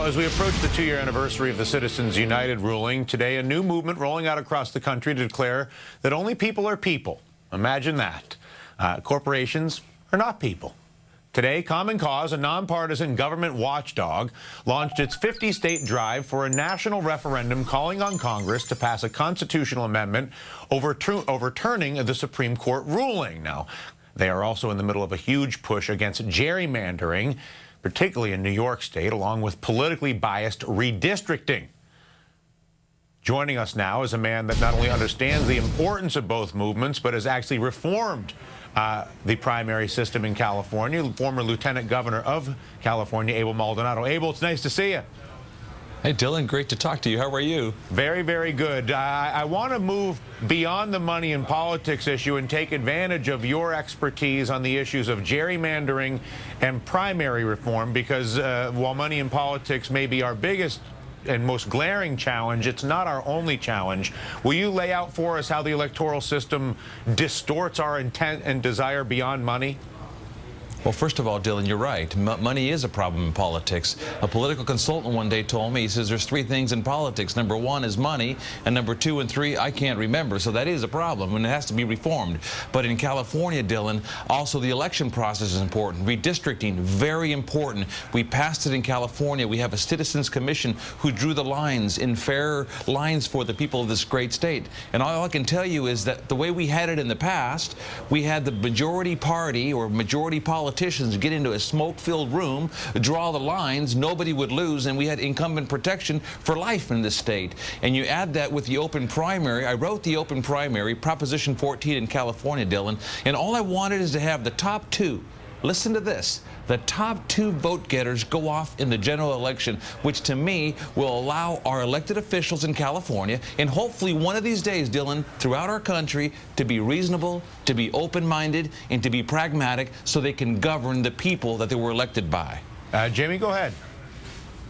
Well, as we approach the 2-year anniversary of the Citizens United ruling, today a new movement rolling out across the country to declare that only people are people. Imagine that. Corporations are not people. Today, Common Cause, a nonpartisan government watchdog, launched its 50-state drive for a national referendum calling on Congress to pass a constitutional amendment overturning the Supreme Court ruling. Now, they are also in the middle of a huge push against gerrymandering, particularly in New York State, along with politically biased redistricting. Joining us now is a man that not only understands the importance of both movements, but has actually reformed the primary system in California, former Lieutenant Governor of California, Abel Maldonado. Abel, it's nice to see you. Hey, Dylan, great to talk to you. How are you? Very, very good. I want to move beyond the money and politics issue and take advantage of your expertise on the issues of gerrymandering and primary reform, because while money and politics may be our biggest and most glaring challenge, it's not our only challenge. Will you lay out for us how the electoral system distorts our intent and desire beyond money? Well, first of all, Dylan, you're right. Money is a problem in politics. A political consultant one day told me, he says, there's 3 things in politics. Number 1 is money, and number 2 and 3, I can't remember. So that is a problem, and it has to be reformed. But in California, Dylan, also the election process is important. Redistricting, very important. We passed it in California. We have a citizens commission who drew the lines in fair lines for the people of this great state. And all I can tell you is that the way we had it in the past, we had the majority party or majority politicians get into a smoke-filled room, draw the lines, nobody would lose, and we had incumbent protection for life in this state. And you add that with the open primary. I wrote the open primary, Proposition 14 in California, Dylan, and all I wanted is to have the top 2. Listen to this. The top 2 vote getters go off in the general election, which to me will allow our elected officials in California, and hopefully one of these days, Dylan, throughout our country, to be reasonable, to be open-minded, and to be pragmatic so they can govern the people that they were elected by. Jamie, go ahead.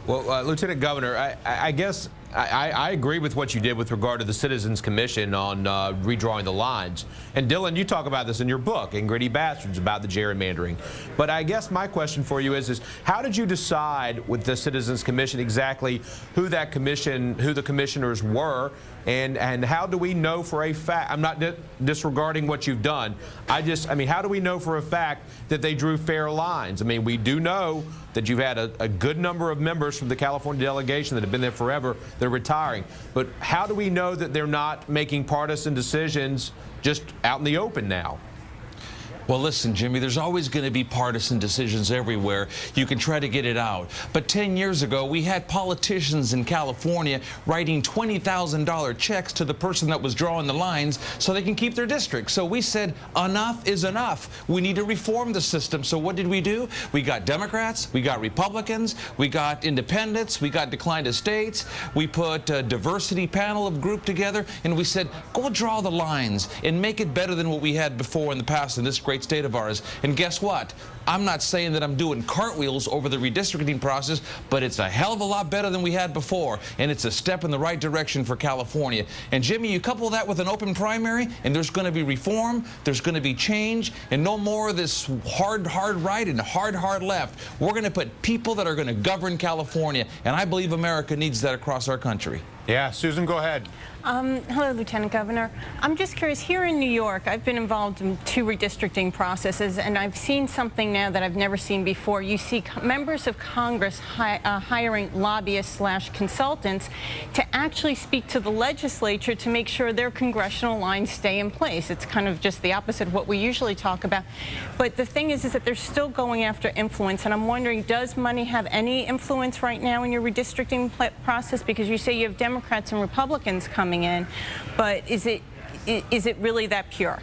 Well, Lieutenant Governor, I guess I agree with what you did with regard to the Citizens Commission on redrawing the lines. And Dylan, you talk about this in your book, In Gritty Bastards, about the gerrymandering. But I guess my question for you is how did you decide with the Citizens Commission exactly who the commissioners were, and how do we know for a fact, I'm not disregarding what you've done, I mean, how do we know for a fact that they drew fair lines? I mean, we do know that you've had a good number of members from the California delegation that have been there forever. They're retiring. But how do we know that they're not making partisan decisions just out in the open now? Well, listen, Jimmy, there's always going to be partisan decisions everywhere. You can try to get it out. But 10 years ago, we had politicians in California writing $20,000 checks to the person that was drawing the lines so they can keep their district. So we said, enough is enough. We need to reform the system. So what did we do? We got Democrats, we got Republicans, we got independents, we got declined estates, we put a diversity panel of group together, and we said, go draw the lines and make it better than what we had before in the past in this great state of ours. And guess what? I'm not saying that I'm doing cartwheels over the redistricting process, but it's a hell of a lot better than we had before, and it's a step in the right direction for California. And Jimmy, you couple that with an open primary, and there's going to be reform, there's going to be change, and no more of this hard right and hard left. We're going to put people that are going to govern California, and I believe America needs that across our country. Yeah, Susan, go ahead. Hello, Lieutenant Governor. I'm just curious, here in New York, I've been involved in 2 redistricting processes, and I've seen something now that I've never seen before. You see members of Congress hiring lobbyists/consultants to actually speak to the legislature to make sure their congressional lines stay in place. It's kind of just the opposite of what we usually talk about. But the thing is that they're still going after influence, and I'm wondering, does money have any influence right now in your redistricting process? Because you say you have Democrats and Republicans coming in, but is it really that pure?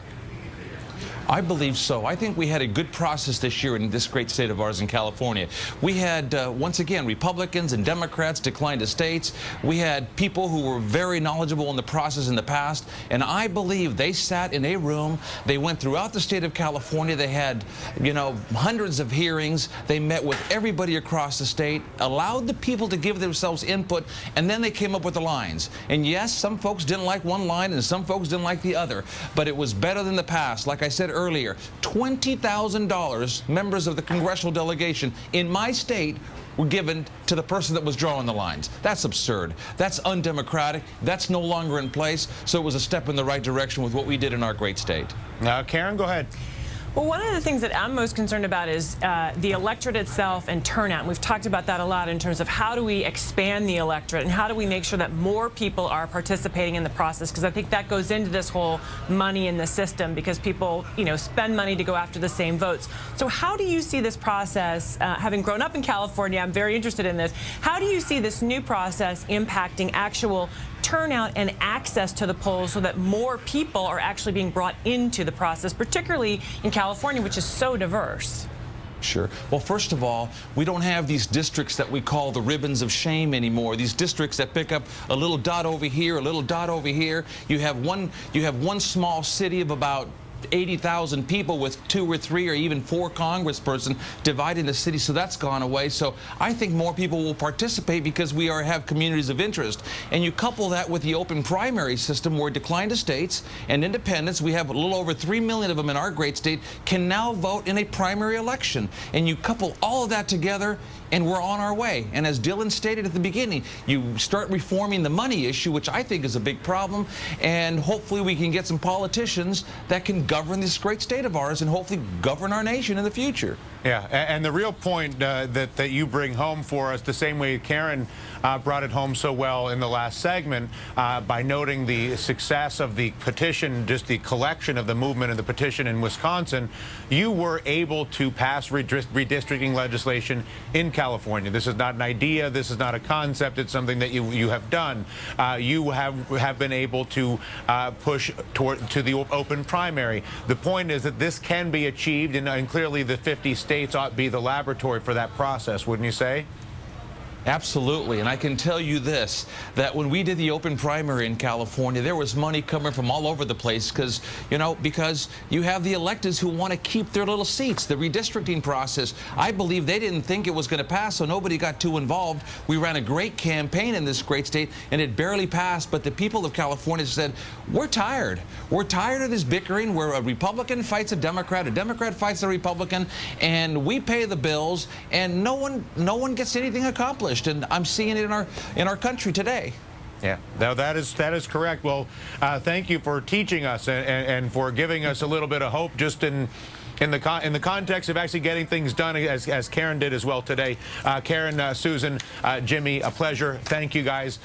I believe so. I think we had a good process this year in this great state of ours in California. We had, once again, Republicans and Democrats declined estates. We had people who were very knowledgeable in the process in the past, and I believe they sat in a room. They went throughout the state of California. They had, hundreds of hearings. They met with everybody across the state, allowed the people to give themselves input, and then they came up with the lines. And yes, some folks didn't like one line and some folks didn't like the other, but it was better than the past. Like I said earlier, $20,000 members of the congressional delegation in my state were given to the person that was drawing the lines. That's absurd. That's undemocratic. That's no longer in place. So it was a step in the right direction with what we did in our great state. Karen, go ahead. Well, one of the things that I'm most concerned about is the electorate itself and turnout. And we've talked about that a lot in terms of how do we expand the electorate and how do we make sure that more people are participating in the process, because I think that goes into this whole money in the system, because people, spend money to go after the same votes. So how do you see this process, having grown up in California, I'm very interested in this, how do you see this new process impacting actual turnout and access to the polls so that more people are actually being brought into the process, particularly in California, which is so diverse? Sure. Well, first of all, we don't have these districts that we call the ribbons of shame anymore. These districts that pick up a little dot over here, a little dot over here. You have one small city of about 80,000 people with 2 or 3 or even 4 congresspersons dividing the city, so that's gone away. So I think more people will participate because we have communities of interest. And you couple that with the open primary system where declined estates and independents, we have a little over 3 million of them in our great state, can now vote in a primary election. And you couple all of that together, and we're on our way. And as Dylan stated at the beginning, you start reforming the money issue, which I think is a big problem, and hopefully we can get some politicians that can govern this great state of ours and hopefully govern our nation in the future. Yeah, and the real point that you bring home for us, the same way Karen brought it home so well in the last segment, by noting the success of the petition, just the collection of the movement of the petition in Wisconsin, you were able to pass redistricting legislation in California. This is not an idea. This is not a concept. It's something that you have done. You have been able to push to the open primary. The point is that this can be achieved, and clearly the 50 states ought to be the laboratory for that process, wouldn't you say? Absolutely, and I can tell you this, that when we did the open primary in California, there was money coming from all over the place because you have the electeds who want to keep their little seats. The redistricting process, I believe they didn't think it was going to pass, so nobody got too involved. We ran a great campaign in this great state, and it barely passed, but the people of California said, we're tired. We're tired of this bickering where a Republican fights a Democrat fights a Republican, and we pay the bills, and no one gets anything accomplished. And I'm seeing it in our country today. Yeah, no, that is correct. Well, thank you for teaching us and for giving us a little bit of hope, just in the context of actually getting things done, as Karen did as well today. Karen, Susan, Jimmy, a pleasure. Thank you, guys.